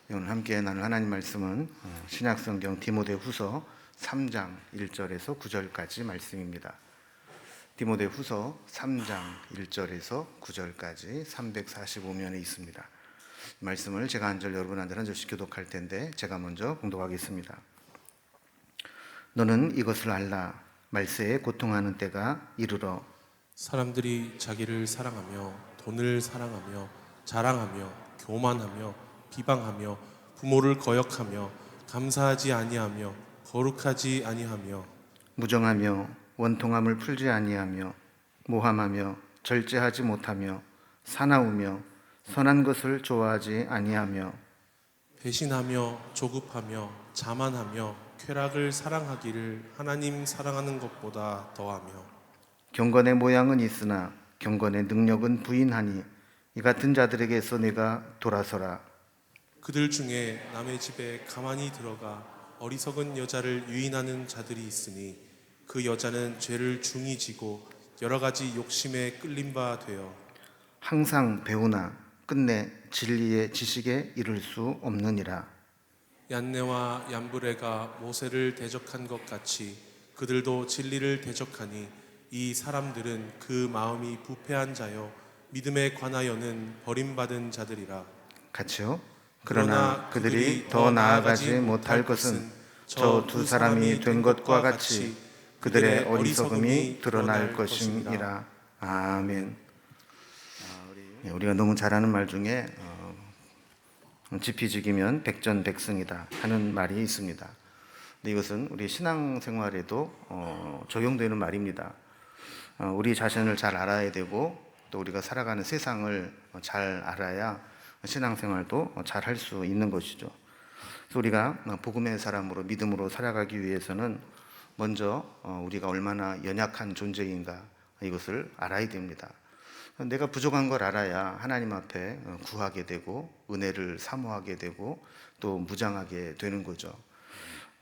오늘 함께 나눌 하나님 말씀은 신약성경 디모데후서 3장 1절에서 9절까지 말씀입니다. 디모데후서 3장 1절에서 9절까지 345면에 있습니다. 말씀을 제가 한 절, 여러분 한 절씩 교독할 텐데 제가 먼저 봉독하겠습니다. 너는 이것을 알라. 말세에 고통하는 때가 이르러 사람들이 자기를 사랑하며 돈을 사랑하며 자랑하며 교만하며 비방하며 부모를 거역하며 감사하지 아니하며 거룩하지 아니하며 무정하며 원통함을 풀지 아니하며 모함하며 절제하지 못하며 사나우며 선한 것을 좋아하지 아니하며 배신하며 조급하며 자만하며 쾌락을 사랑하기를 하나님 사랑하는 것보다 더하며 경건의 모양은 있으나 경건의 능력은 부인하니 이 같은 자들에게서 내가 돌아서라. 그들 중에 남의 집에 가만히 들어가 어리석은 여자를 유인하는 자들이 있으니 그 여자는 죄를 중히 지고 여러 가지 욕심에 끌린 바 되어 항상 배우나 끝내 진리의 지식에 이를 수 없느니라. 얀네와 얀브레가 모세를 대적한 것 같이 그들도 진리를 대적하니 이 사람들은 그 마음이 부패한 자요 믿음에 관하여는 버림받은 자들이라. 같이요. 그러나 그들이 더 나아가지 못할 것은 저 두 사람이 된 것과 같이 그들의 어리석음이 드러날 것임이라. 아멘. 우리가 너무 잘 아는 말 중에 지피지기면 백전백승이다 하는 말이 있습니다. 근데 이것은 우리 신앙생활에도 적용되는 말입니다. 우리 자신을 잘 알아야 되고 또 우리가 살아가는 세상을 잘 알아야 신앙생활도 잘 할 수 있는 것이죠. 그래서 우리가 복음의 사람으로 믿음으로 살아가기 위해서는 먼저 우리가 얼마나 연약한 존재인가 이것을 알아야 됩니다. 내가 부족한 걸 알아야 하나님 앞에 구하게 되고 은혜를 사모하게 되고 또 무장하게 되는 거죠.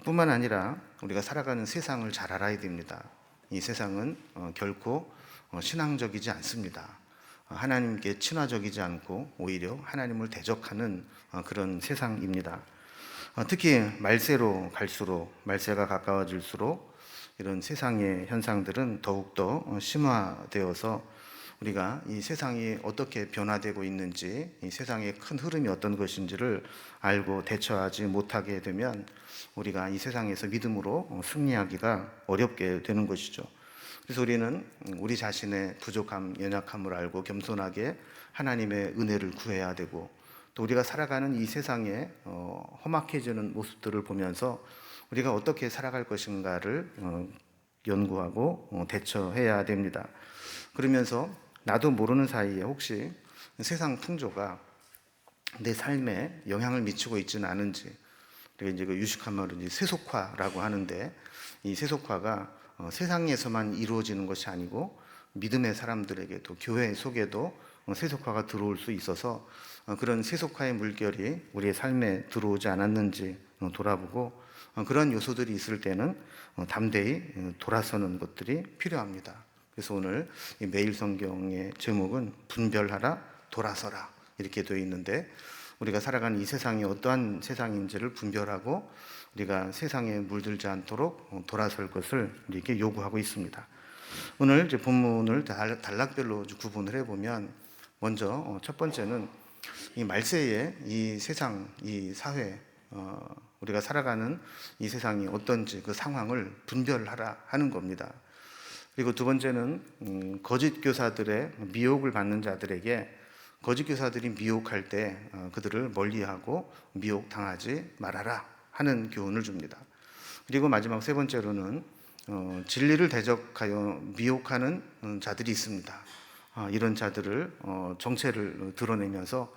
뿐만 아니라 우리가 살아가는 세상을 잘 알아야 됩니다. 이 세상은 결코 신앙적이지 않습니다. 하나님께 친화적이지 않고 오히려 하나님을 대적하는 그런 세상입니다. 특히 말세로 갈수록 말세가 가까워질수록 이런 세상의 현상들은 더욱더 심화되어서 우리가 이 세상이 어떻게 변화되고 있는지 이 세상의 큰 흐름이 어떤 것인지를 알고 대처하지 못하게 되면 우리가 이 세상에서 믿음으로 승리하기가 어렵게 되는 것이죠. 그래서 우리는 우리 자신의 부족함, 연약함을 알고 겸손하게 하나님의 은혜를 구해야 되고 또 우리가 살아가는 이 세상의 험악해지는 모습들을 보면서 우리가 어떻게 살아갈 것인가를 연구하고 대처해야 됩니다. 그러면서 나도 모르는 사이에 혹시 세상 풍조가 내 삶에 영향을 미치고 있지는 않은지, 우리가 이제 그 유식한 말로 이제 세속화라고 하는데 이 세속화가 세상에서만 이루어지는 것이 아니고 믿음의 사람들에게도 교회 속에도 세속화가 들어올 수 있어서 그런 세속화의 물결이 우리의 삶에 들어오지 않았는지 돌아보고 그런 요소들이 있을 때는 담대히 돌아서는 것들이 필요합니다. 그래서 오늘 매일 성경의 제목은 분별하라 돌아서라 이렇게 되어 있는데 우리가 살아가는 이 세상이 어떠한 세상인지를 분별하고 우리가 세상에 물들지 않도록 돌아설 것을 우리에게 요구하고 있습니다. 오늘 이제 본문을 단락별로 구분을 해보면 먼저 첫 번째는 이 말세의 이 세상, 이 사회, 우리가 살아가는 이 세상이 어떤지 그 상황을 분별하라 하는 겁니다. 그리고 두 번째는 거짓 교사들의 미혹을 받는 자들에게 거짓 교사들이 미혹할 때 그들을 멀리하고 미혹당하지 말아라 하는 교훈을 줍니다. 그리고 마지막 세 번째로는 진리를 대적하여 미혹하는 자들이 있습니다. 이런 자들을 정체를 드러내면서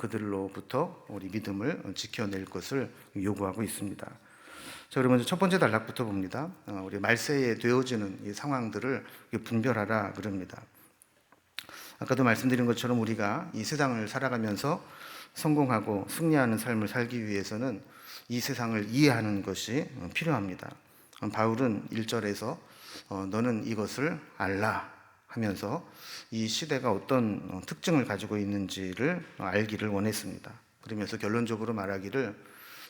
그들로부터 우리 믿음을 지켜낼 것을 요구하고 있습니다. 자, 그럼 먼저 첫 번째 단락부터 봅니다. 우리 말세에 되어지는 이 상황들을 분별하라 그럽니다. 아까도 말씀드린 것처럼 우리가 이 세상을 살아가면서 성공하고 승리하는 삶을 살기 위해서는 이 세상을 이해하는 것이 필요합니다. 바울은 1절에서 너는 이것을 알라 하면서 이 시대가 어떤 특징을 가지고 있는지를 알기를 원했습니다. 그러면서 결론적으로 말하기를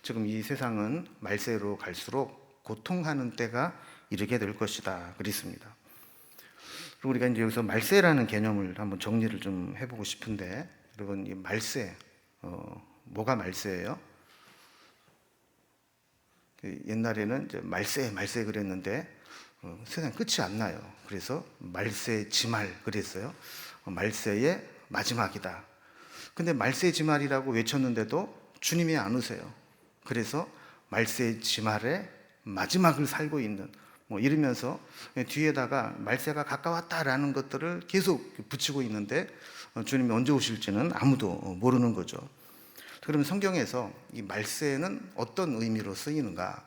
지금 이 세상은 말세로 갈수록 고통하는 때가 이르게 될 것이다 그랬습니다. 그리고 우리가 이제 여기서 말세라는 개념을 한번 정리를 좀 해보고 싶은데, 여러분 이 말세, 뭐가 말세예요? 옛날에는 이제 말세 그랬는데 세상 끝이 안 나요. 그래서 말세 지말 그랬어요. 말세의 마지막이다. 근데 말세 지말이라고 외쳤는데도 주님이 안 오세요. 그래서 말세 지말의 마지막을 살고 있는, 뭐 이러면서 뒤에다가 말세가 가까웠다라는 것들을 계속 붙이고 있는데 주님이 언제 오실지는 아무도 모르는 거죠. 그러면 성경에서 이 말세는 어떤 의미로 쓰이는가?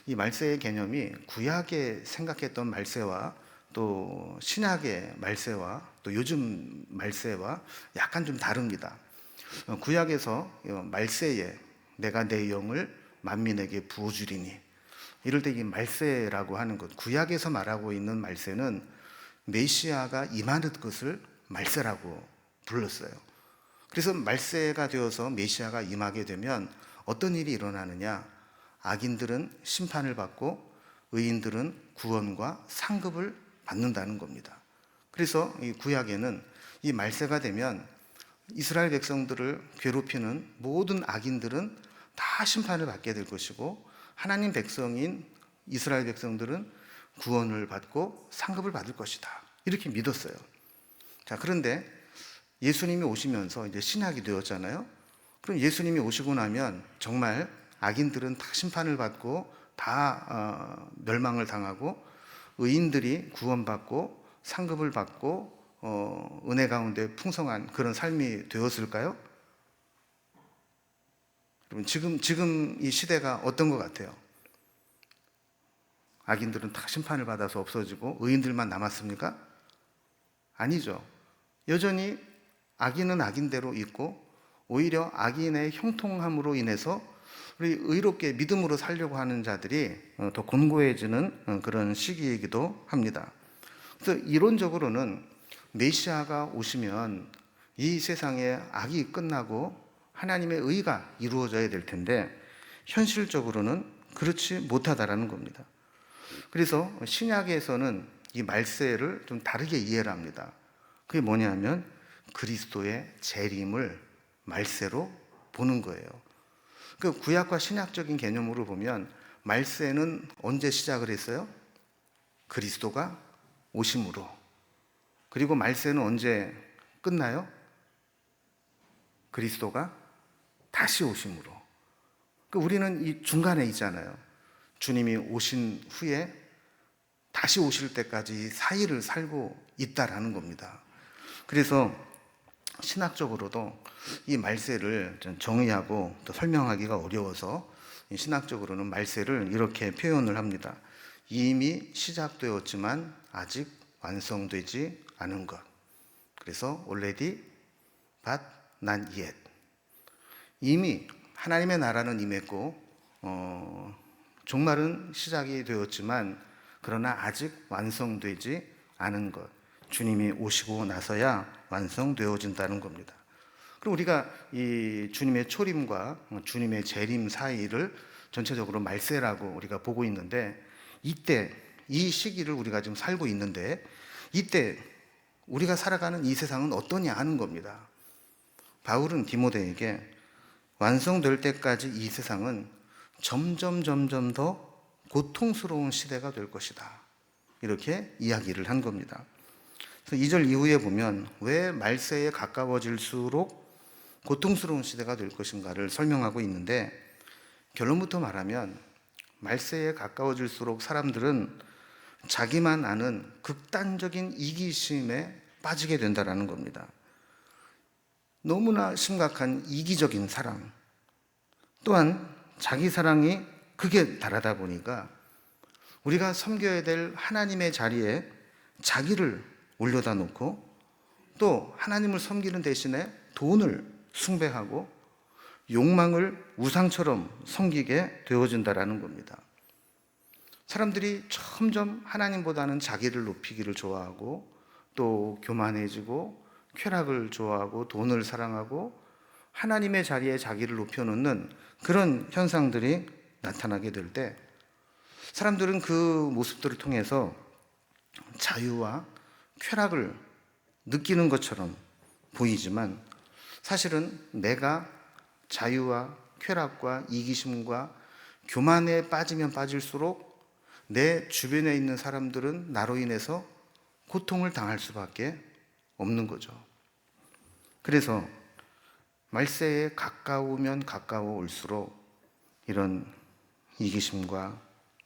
이 말세의 개념이 구약에 생각했던 말세와 또 신약의 말세와 또 요즘 말세와 약간 좀 다릅니다. 구약에서 말세에 내가 내 영을 만민에게 부어주리니, 이럴 때 이 말세라고 하는 것, 구약에서 말하고 있는 말세는 메시아가 임하는 것을 말세라고 불렀어요. 그래서 말세가 되어서 메시아가 임하게 되면 어떤 일이 일어나느냐? 악인들은 심판을 받고 의인들은 구원과 상급을 받는다는 겁니다. 그래서 이 구약에는 이 말세가 되면 이스라엘 백성들을 괴롭히는 모든 악인들은 다 심판을 받게 될 것이고, 하나님 백성인 이스라엘 백성들은 구원을 받고 상급을 받을 것이다, 이렇게 믿었어요. 자, 그런데 예수님이 오시면서 이제 신약이 되었잖아요. 그럼 예수님이 오시고 나면 정말 악인들은 다 심판을 받고 다 멸망을 당하고, 의인들이 구원받고 상급을 받고 은혜 가운데 풍성한 그런 삶이 되었을까요? 여러분, 지금 이 시대가 어떤 것 같아요? 악인들은 다 심판을 받아서 없어지고 의인들만 남았습니까? 아니죠. 여전히 악인은 악인대로 있고, 오히려 악인의 형통함으로 인해서 우리 의롭게 믿음으로 살려고 하는 자들이 더 곤고해지는 그런 시기이기도 합니다. 그래서 이론적으로는 메시아가 오시면 이 세상에 악이 끝나고 하나님의 의가 이루어져야 될 텐데, 현실적으로는 그렇지 못하다라는 겁니다. 그래서 신약에서는 이 말세를 좀 다르게 이해를 합니다. 그게 뭐냐면 그리스도의 재림을 말세로 보는 거예요. 그 구약과 신약적인 개념으로 보면 말세는 언제 시작을 했어요? 그리스도가 오심으로. 그리고 말세는 언제 끝나요? 그리스도가 다시 오심으로. 우리는 이 중간에 있잖아요. 주님이 오신 후에 다시 오실 때까지 사이를 살고 있다라는 겁니다. 그래서 신학적으로도 이 말세를 정의하고 또 설명하기가 어려워서 신학적으로는 말세를 이렇게 표현을 합니다. 이미 시작되었지만 아직 완성되지 않은 것. 그래서 already but not yet. 이미 하나님의 나라는 임했고 종말은 시작이 되었지만 그러나 아직 완성되지 않은 것. 주님이 오시고 나서야 완성되어진다는 겁니다. 그럼 우리가 이 주님의 초림과 주님의 재림 사이를 전체적으로 말세라고 우리가 보고 있는데, 이때 이 시기를 우리가 지금 살고 있는데, 이때 우리가 살아가는 이 세상은 어떠냐 하는 겁니다. 바울은 디모데에게 완성될 때까지 이 세상은 점점 더 고통스러운 시대가 될 것이다, 이렇게 이야기를 한 겁니다. 2절 이후에 보면 왜 말세에 가까워질수록 고통스러운 시대가 될 것인가를 설명하고 있는데, 결론부터 말하면 말세에 가까워질수록 사람들은 자기만 아는 극단적인 이기심에 빠지게 된다는 겁니다. 너무나 심각한 이기적인 사랑, 또한 자기 사랑이 극에 달하다 보니까 우리가 섬겨야 될 하나님의 자리에 자기를 올려다 놓고 또 하나님을 섬기는 대신에 돈을 숭배하고 욕망을 우상처럼 섬기게 되어진다라는 겁니다. 사람들이 점점 하나님보다는 자기를 높이기를 좋아하고 또 교만해지고 쾌락을 좋아하고 돈을 사랑하고 하나님의 자리에 자기를 높여놓는 그런 현상들이 나타나게 될 때 사람들은 그 모습들을 통해서 자유와 쾌락을 느끼는 것처럼 보이지만 사실은 내가 자유와 쾌락과 이기심과 교만에 빠지면 빠질수록 내 주변에 있는 사람들은 나로 인해서 고통을 당할 수밖에 없는 거죠. 그래서 말세에 가까우면 가까워올수록 이런 이기심과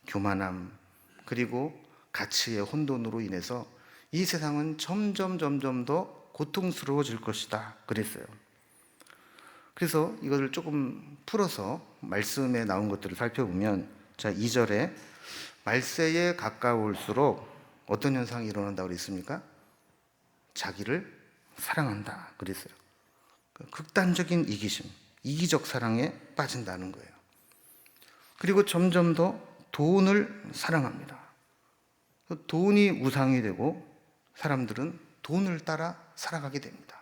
교만함 그리고 가치의 혼돈으로 인해서 이 세상은 점점 더 고통스러워질 것이다 그랬어요. 그래서 이것을 조금 풀어서 말씀에 나온 것들을 살펴보면 자 2절에 말세에 가까울수록 어떤 현상이 일어난다고 그랬습니까? 자기를 사랑한다 그랬어요. 극단적인 이기심, 이기적 사랑에 빠진다는 거예요. 그리고 점점 더 돈을 사랑합니다. 돈이 우상이 되고 사람들은 돈을 따라 살아가게 됩니다.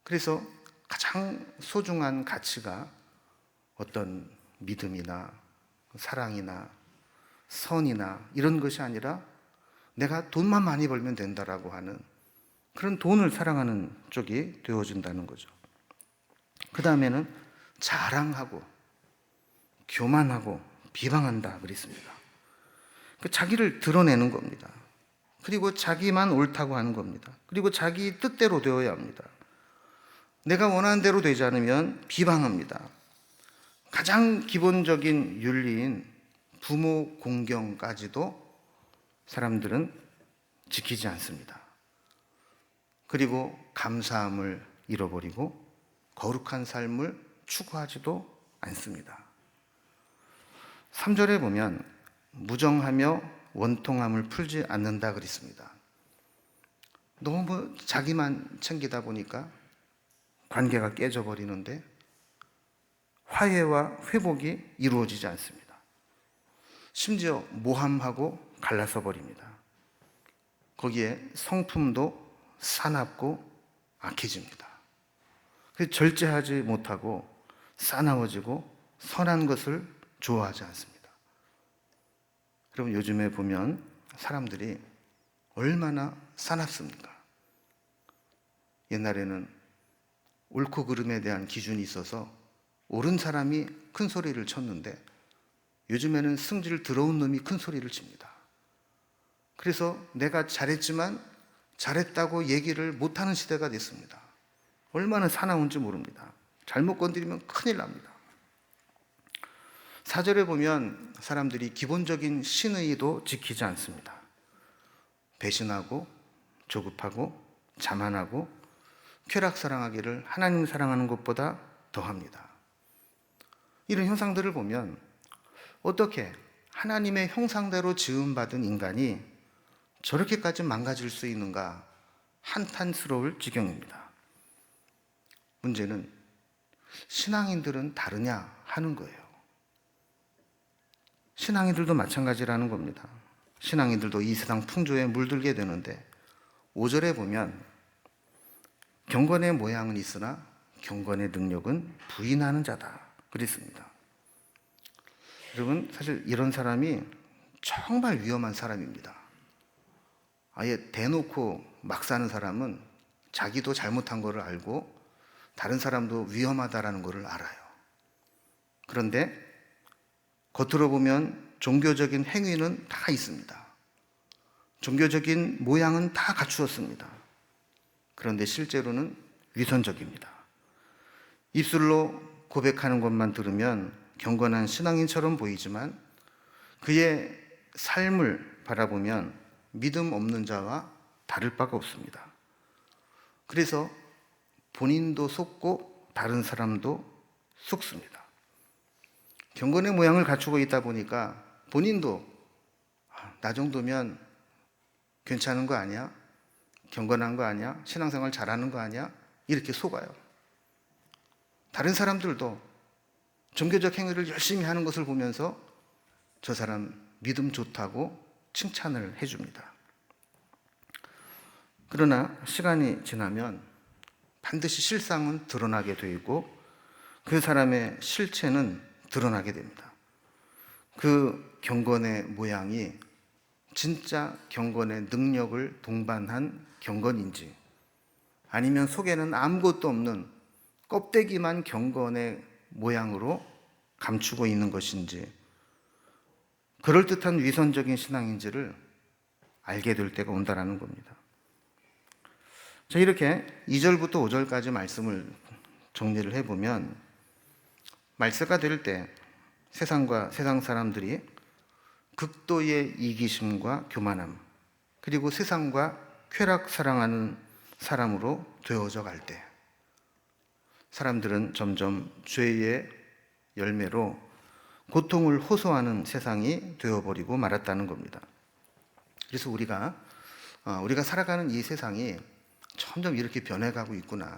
그래서 가장 소중한 가치가 어떤 믿음이나 사랑이나 선이나 이런 것이 아니라 내가 돈만 많이 벌면 된다라고 하는 그런 돈을 사랑하는 쪽이 되어진다는 거죠. 그 다음에는 자랑하고 교만하고 비방한다 그랬습니다. 자기를 드러내는 겁니다. 그리고 자기만 옳다고 하는 겁니다. 그리고 자기 뜻대로 되어야 합니다. 내가 원하는 대로 되지 않으면 비방합니다. 가장 기본적인 윤리인 부모 공경까지도 사람들은 지키지 않습니다. 그리고 감사함을 잃어버리고 거룩한 삶을 추구하지도 않습니다. 3절에 보면 무정하며 원통함을 풀지 않는다 그랬습니다. 너무 자기만 챙기다 보니까 관계가 깨져버리는데 화해와 회복이 이루어지지 않습니다. 심지어 모함하고 갈라서 버립니다. 거기에 성품도 사납고 악해집니다. 그래서 절제하지 못하고 싸나워지고 선한 것을 좋아하지 않습니다. 여러분 요즘에 보면 사람들이 얼마나 사납습니까? 옛날에는 옳고 그름에 대한 기준이 있어서 옳은 사람이 큰 소리를 쳤는데 요즘에는 승질 더러운 놈이 큰 소리를 칩니다. 그래서 내가 잘했지만 잘했다고 얘기를 못하는 시대가 됐습니다. 얼마나 사나운지 모릅니다. 잘못 건드리면 큰일 납니다. 4절에 보면 사람들이 기본적인 신의도 지키지 않습니다. 배신하고 조급하고 자만하고 쾌락 사랑하기를 하나님 사랑하는 것보다 더합니다. 이런 현상들을 보면 어떻게 하나님의 형상대로 지음받은 인간이 저렇게까지 망가질 수 있는가 한탄스러울 지경입니다. 문제는 신앙인들은 다르냐 하는 거예요. 신앙인들도 마찬가지라는 겁니다. 신앙인들도 이 세상 풍조에 물들게 되는데 5절에 보면 경건의 모양은 있으나 경건의 능력은 부인하는 자다 그랬습니다. 여러분 사실 이런 사람이 정말 위험한 사람입니다. 아예 대놓고 막 사는 사람은 자기도 잘못한 것을 알고 다른 사람도 위험하다라는 것을 알아요. 그런데 겉으로 보면 종교적인 행위는 다 있습니다. 종교적인 모양은 다 갖추었습니다. 그런데 실제로는 위선적입니다. 입술로 고백하는 것만 들으면 경건한 신앙인처럼 보이지만 그의 삶을 바라보면 믿음 없는 자와 다를 바가 없습니다. 그래서 본인도 속고 다른 사람도 속습니다. 경건의 모양을 갖추고 있다 보니까 본인도 나 정도면 괜찮은 거 아니야? 경건한 거 아니야? 신앙생활 잘하는 거 아니야? 이렇게 속아요. 다른 사람들도 종교적 행위를 열심히 하는 것을 보면서 저 사람 믿음 좋다고 칭찬을 해줍니다. 그러나 시간이 지나면 반드시 실상은 드러나게 되어 있고 그 사람의 실체는 드러나게 됩니다. 그 경건의 모양이 진짜 경건의 능력을 동반한 경건인지, 아니면 속에는 아무것도 없는 껍데기만 경건의 모양으로 감추고 있는 것인지, 그럴듯한 위선적인 신앙인지를 알게 될 때가 온다라는 겁니다. 자, 이렇게 2절부터 5절까지 말씀을 정리를 해보면, 말세가 될 때 세상과 세상 사람들이 극도의 이기심과 교만함, 그리고 세상과 쾌락 사랑하는 사람으로 되어져 갈 때, 사람들은 점점 죄의 열매로 고통을 호소하는 세상이 되어버리고 말았다는 겁니다. 그래서 우리가 살아가는 이 세상이 점점 이렇게 변해가고 있구나,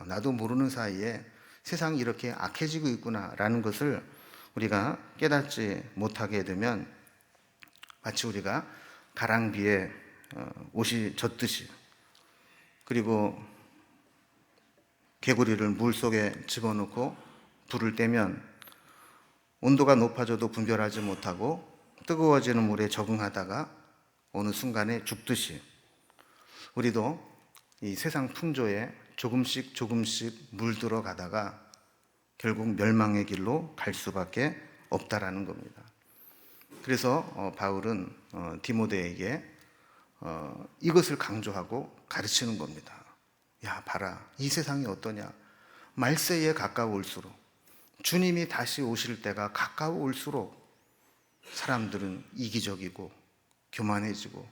나도 모르는 사이에 세상이 이렇게 악해지고 있구나라는 것을 우리가 깨닫지 못하게 되면, 마치 우리가 가랑비에 옷이 젖듯이, 그리고 개구리를 물속에 집어넣고 불을 떼면 온도가 높아져도 분별하지 못하고 뜨거워지는 물에 적응하다가 어느 순간에 죽듯이, 우리도 이 세상 풍조에 조금씩 물들어 가다가 결국 멸망의 길로 갈 수밖에 없다라는 겁니다. 그래서 바울은 디모데에게 이것을 강조하고 가르치는 겁니다. 야, 봐라, 이 세상이 어떠냐. 말세에 가까울수록, 주님이 다시 오실 때가 가까울수록 사람들은 이기적이고 교만해지고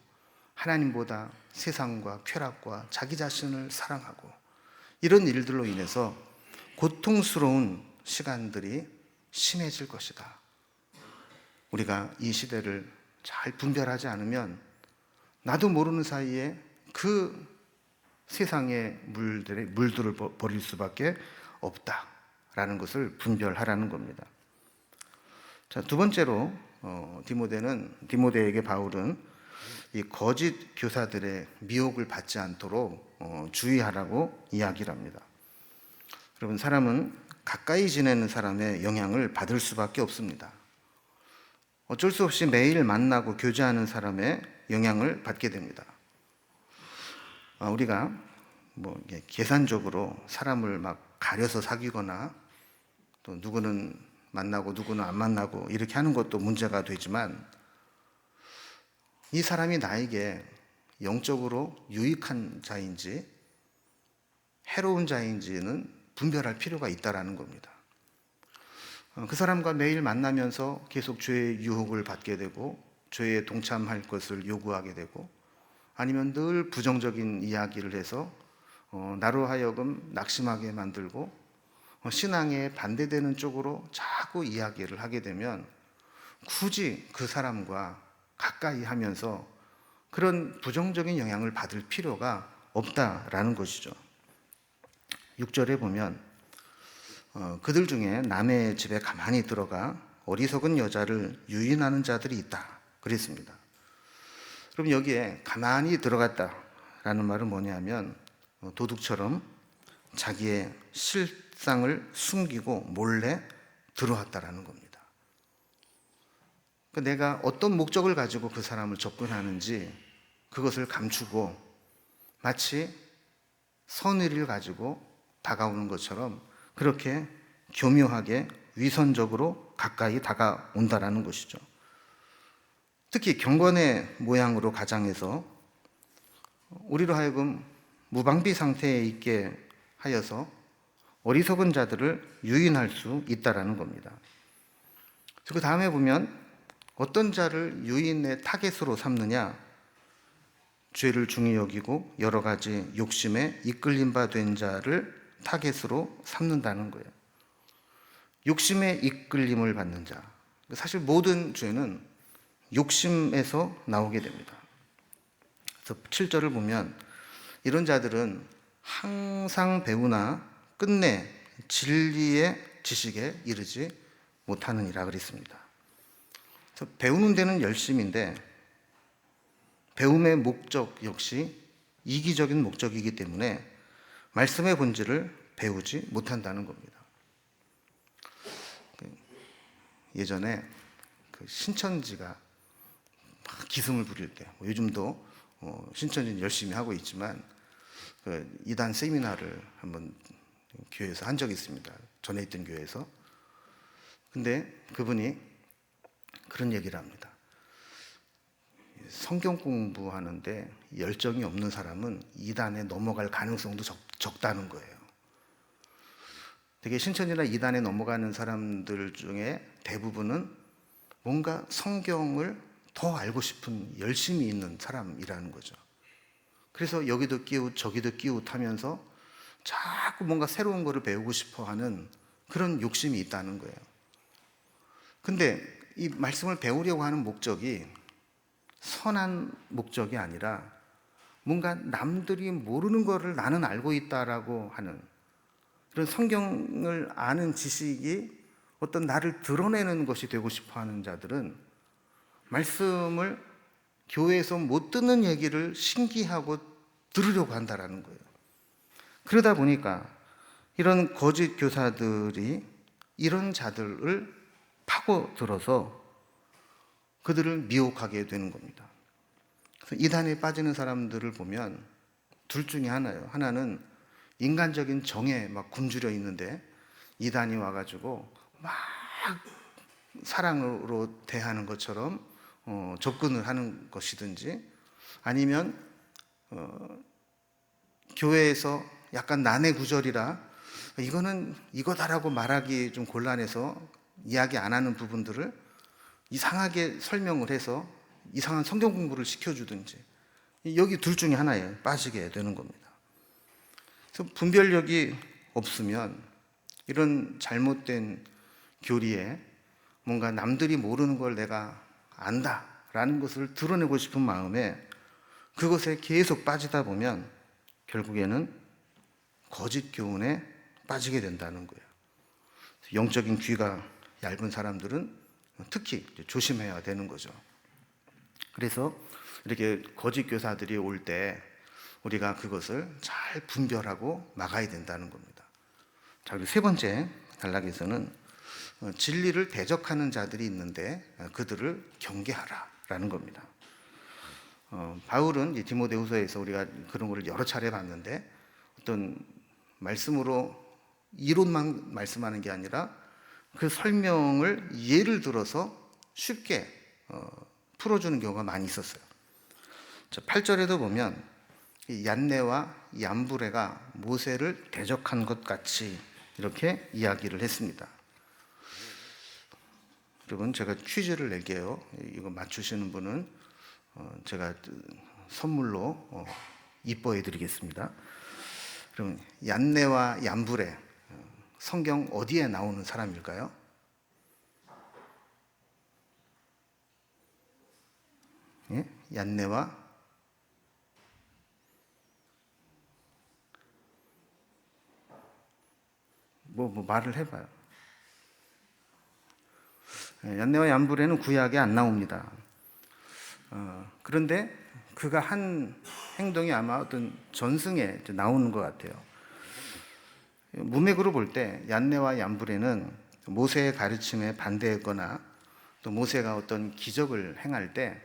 하나님보다 세상과 쾌락과 자기 자신을 사랑하고, 이런 일들로 인해서 고통스러운 시간들이 심해질 것이다. 우리가 이 시대를 잘 분별하지 않으면 나도 모르는 사이에 그 세상의 물들을 버릴 수밖에 없다라는 것을 분별하라는 겁니다. 자, 두 번째로 디모데에게 바울은 이 거짓 교사들의 미혹을 받지 않도록 주의하라고 이야기를 합니다. 여러분, 사람은 가까이 지내는 사람의 영향을 받을 수밖에 없습니다. 어쩔 수 없이 매일 만나고 교제하는 사람의 영향을 받게 됩니다. 우리가 계산적으로 사람을 막 가려서 사귀거나, 또 누구는 만나고 누구는 안 만나고 이렇게 하는 것도 문제가 되지만, 이 사람이 나에게 영적으로 유익한 자인지 해로운 자인지는 분별할 필요가 있다라는 겁니다. 그 사람과 매일 만나면서 계속 죄의 유혹을 받게 되고 죄에 동참할 것을 요구하게 되고, 아니면 늘 부정적인 이야기를 해서 나로 하여금 낙심하게 만들고 신앙에 반대되는 쪽으로 자꾸 이야기를 하게 되면, 굳이 그 사람과 가까이 하면서 그런 부정적인 영향을 받을 필요가 없다라는 것이죠. 6절에 보면 그들 중에 남의 집에 가만히 들어가 어리석은 여자를 유인하는 자들이 있다 그랬습니다. 그럼 여기에 가만히 들어갔다라는 말은 뭐냐면, 도둑처럼 자기의 실상을 숨기고 몰래 들어왔다라는 겁니다. 내가 어떤 목적을 가지고 그 사람을 접근하는지 그것을 감추고 마치 선의를 가지고 다가오는 것처럼 그렇게 교묘하게 위선적으로 가까이 다가온다라는 것이죠. 특히 경건의 모양으로 가장해서 우리로 하여금 무방비 상태에 있게 하여서 어리석은 자들을 유인할 수 있다라는 겁니다. 그 다음에 보면 어떤 자를 유인의 타겟으로 삼느냐, 죄를 중히 여기고 여러 가지 욕심에 이끌림 바 된 자를 타겟으로 삼는다는 거예요. 욕심에 이끌림을 받는 자, 사실 모든 죄는 욕심에서 나오게 됩니다. 그래서 7절을 보면 이런 자들은 항상 배우나 끝내 진리의 지식에 이르지 못하느니라 그랬습니다. 그래서 배우는 데는 열심인데 배움의 목적 역시 이기적인 목적이기 때문에 말씀의 본질을 배우지 못한다는 겁니다. 예전에 그 신천지가 막 기승을 부릴 때, 요즘도 신천지는 열심히 하고 있지만 그 이단 세미나를 한번 교회에서 한 적이 있습니다. 전에 있던 교회에서. 근데 그분이 그런 얘기를 합니다. 성경 공부하는데 열정이 없는 사람은 이단에 넘어갈 가능성도 적다는 거예요. 되게 신천지나 이단에 넘어가는 사람들 중에 대부분은 뭔가 성경을 더 알고 싶은 열심이 있는 사람이라는 거죠. 그래서 여기도 끼웃 저기도 끼웃 하면서 자꾸 뭔가 새로운 거를 배우고 싶어 하는 그런 욕심이 있다는 거예요. 근데 이 말씀을 배우려고 하는 목적이 선한 목적이 아니라 뭔가 남들이 모르는 거를 나는 알고 있다라고 하는 그런 성경을 아는 지식이 어떤 나를 드러내는 것이 되고 싶어 하는 자들은 말씀을 교회에서 못 듣는 얘기를 신기하고 들으려고 한다라는 거예요. 그러다 보니까 이런 거짓 교사들이 이런 자들을 파고들어서 그들을 미혹하게 되는 겁니다. 그래서 이단에 빠지는 사람들을 보면 둘 중에 하나예요. 하나는 인간적인 정에 막 굶주려 있는데 이단이 와가지고 막 사랑으로 대하는 것처럼 접근을 하는 것이든지 아니면 교회에서 약간 난해 구절이라 이거는 이거다라고 말하기 좀 곤란해서 이야기 안 하는 부분들을 이상하게 설명을 해서 이상한 성경 공부를 시켜주든지 여기 둘 중에 하나에 빠지게 되는 겁니다. 그래서 분별력이 없으면 이런 잘못된 교리에 뭔가 남들이 모르는 걸 내가 안다라는 것을 드러내고 싶은 마음에 그것에 계속 빠지다 보면 결국에는 거짓 교훈에 빠지게 된다는 거예요. 영적인 귀가 얇은 사람들은 특히 조심해야 되는 거죠. 그래서 이렇게 거짓 교사들이 올 때 우리가 그것을 잘 분별하고 막아야 된다는 겁니다. 자, 그리고 세 번째 단락에서는 진리를 대적하는 자들이 있는데 그들을 경계하라라는 겁니다. 바울은 디모데후서에서 우리가 그런 것을 여러 차례 봤는데 어떤 말씀으로 이론만 말씀하는 게 아니라 그 설명을 예를 들어서 쉽게 풀어주는 경우가 많이 있었어요. 8절에도 보면 얀네와 얀브레가 모세를 대적한 것 같이 이렇게 이야기를 했습니다. 여러분, 제가 퀴즈를 낼게요. 이거 맞추시는 분은 제가 선물로 이뻐해 드리겠습니다. 그럼 얀네와 얀브레 성경 어디에 나오는 사람일까요? 예? 얀네와 뭐 말을 해봐요. 얀네와 얀브레는 구약에 안 나옵니다. 그런데 그가 한 행동이 아마 어떤 전승에 나오는 것 같아요. 문맥으로 볼 때 얀네와 얀브레는 모세의 가르침에 반대했거나 또 모세가 어떤 기적을 행할 때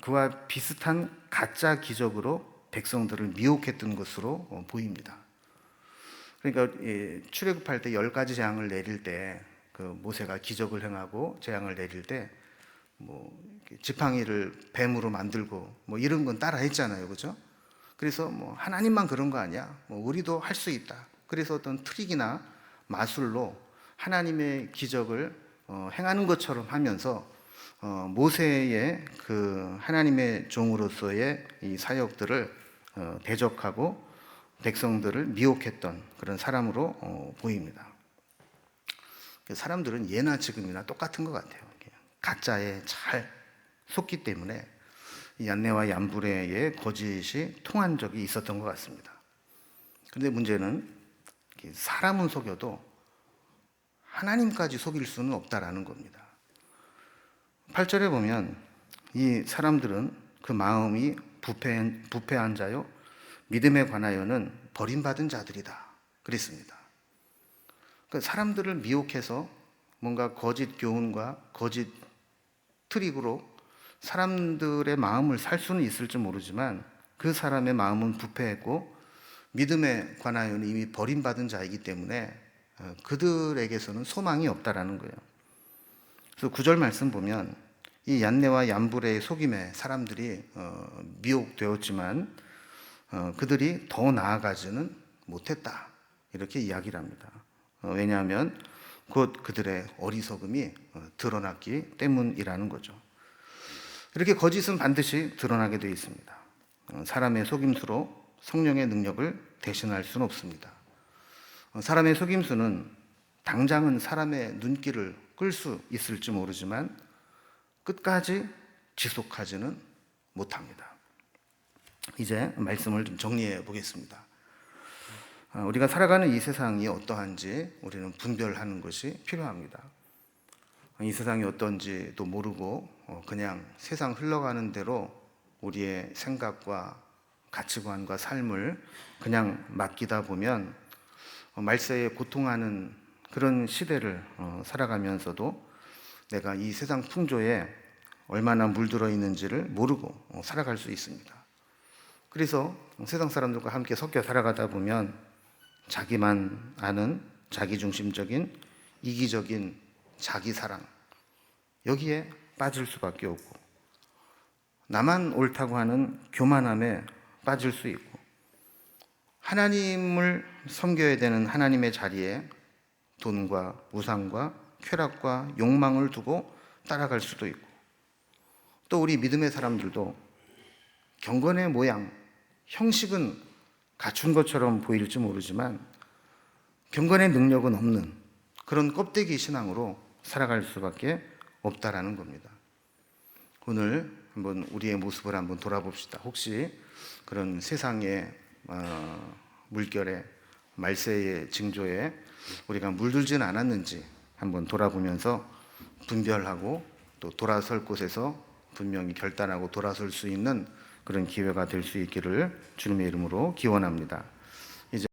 그와 비슷한 가짜 기적으로 백성들을 미혹했던 것으로 보입니다. 그러니까 출애굽할 때 10가지 재앙을 내릴 때 그 모세가 기적을 행하고 재앙을 내릴 때 뭐 지팡이를 뱀으로 만들고 뭐 이런 건 따라 했잖아요. 그죠? 그래서 뭐 하나님만 그런 거 아니야? 뭐 우리도 할 수 있다. 그래서 어떤 트릭이나 마술로 하나님의 기적을 행하는 것처럼 하면서 모세의 그 하나님의 종으로서의 이 사역들을 대적하고 백성들을 미혹했던 그런 사람으로 보입니다. 사람들은 예나 지금이나 똑같은 것 같아요. 가짜에 잘 속기 때문에 얀네와 얀브레의 거짓이 통한 적이 있었던 것 같습니다. 그런데 문제는 사람은 속여도 하나님까지 속일 수는 없다라는 겁니다. 8절에 보면 이 사람들은 그 마음이 부패한 자요 믿음에 관하여는 버림받은 자들이다 그랬습니다. 그러니까 사람들을 미혹해서 뭔가 거짓 교훈과 거짓 트릭으로 사람들의 마음을 살 수는 있을지 모르지만 그 사람의 마음은 부패했고 믿음에 관하여는 이미 버림받은 자이기 때문에 그들에게서는 소망이 없다라는 거예요. 그래서 9절 말씀 보면 이 얀네와 얀브레의 속임에 사람들이 미혹되었지만 그들이 더 나아가지는 못했다 이렇게 이야기를 합니다. 왜냐하면 곧 그들의 어리석음이 드러났기 때문이라는 거죠. 이렇게 거짓은 반드시 드러나게 되어 있습니다. 사람의 속임수로 성령의 능력을 대신할 수는 없습니다. 사람의 속임수는 당장은 사람의 눈길을 끌 수 있을지 모르지만 끝까지 지속하지는 못합니다. 이제 말씀을 좀 정리해 보겠습니다. 우리가 살아가는 이 세상이 어떠한지 우리는 분별하는 것이 필요합니다. 이 세상이 어떤지도 모르고 그냥 세상 흘러가는 대로 우리의 생각과 가치관과 삶을 그냥 맡기다 보면 말세에 고통하는 그런 시대를 살아가면서도 내가 이 세상 풍조에 얼마나 물들어 있는지를 모르고 살아갈 수 있습니다. 그래서 세상 사람들과 함께 섞여 살아가다 보면 자기만 아는 자기중심적인 이기적인 자기사랑 여기에 빠질 수밖에 없고 나만 옳다고 하는 교만함에 빠질 수 있고 하나님을 섬겨야 되는 하나님의 자리에 돈과 우상과 쾌락과 욕망을 두고 따라갈 수도 있고 또 우리 믿음의 사람들도 경건의 모양, 형식은 갖춘 것처럼 보일지 모르지만 경건의 능력은 없는 그런 껍데기 신앙으로 살아갈 수밖에 없다라는 겁니다. 오늘 한번 우리의 모습을 한번 돌아봅시다. 혹시 그런 세상의 물결에 말세의 징조에 우리가 물들지는 않았는지 한번 돌아보면서 분별하고 또 돌아설 곳에서 분명히 결단하고 돌아설 수 있는 그런 기회가 될 수 있기를 주님의 이름으로 기원합니다.